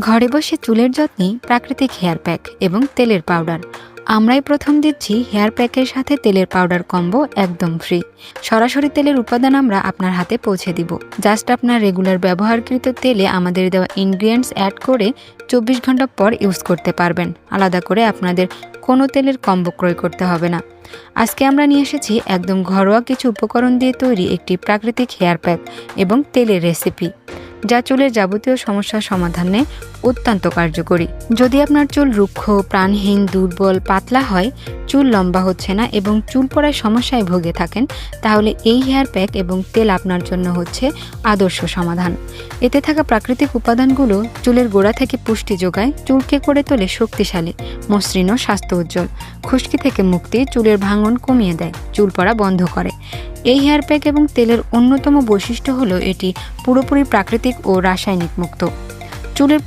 ঘরে বসে চুলের যত্নে প্রাকৃতিক হেয়ার প্যাক এবং তেলের পাউডার। আমরাই প্রথম দিচ্ছি হেয়ার প্যাকের সাথে তেলের পাউডার কম্বো একদম ফ্রি। সরাসরি তেলের উপাদান আমরা আপনার হাতে পৌঁছে দিব। জাস্ট আপনার রেগুলার ব্যবহারকৃত তেলে আমাদের দেওয়া ইনগ্রিডিয়েন্টস অ্যাড করে 24 ঘন্টা পর ইউজ করতে পারবেন। আলাদা করে আপনাদের কোনো তেলের কম্বো ক্রয় করতে হবে না। আজকে আমরা নিয়ে এসেছি একদম ঘরোয়া কিছু উপকরণ দিয়ে তৈরি একটি প্রাকৃতিক হেয়ার প্যাক এবং তেলের রেসিপি, যা চুলের যাবতীয় সমস্যার সমাধানে অত্যন্ত কার্যকরী। যদি আপনার চুল রুক্ষ, প্রাণহীন, দুর্বল, পাতলা হয়, চুল লম্বা হচ্ছে না এবং চুল পড়ার সমস্যায় ভুগে থাকেন, তাহলে এই হেয়ার প্যাক এবং তেল আপনার জন্য হচ্ছে আদর্শ সমাধান। এতে থাকা প্রাকৃতিক উপাদানগুলো চুলের গোড়া থেকে পুষ্টি যোগায়, চুলকে করে তোলে শক্তিশালী, মসৃণ ও স্বাস্থ্য উজ্জ্বল। খুশকি থেকে মুক্তি, চুলের ভাঙন কমিয়ে দেয়, চুল পড়া বন্ধ করে। এই হেয়ার প্যাক এবং তেলের অন্যতম বৈশিষ্ট্য হলো এটি পুরোপুরি প্রাকৃতিক ও রাসায়নিক মুক্ত। চুলের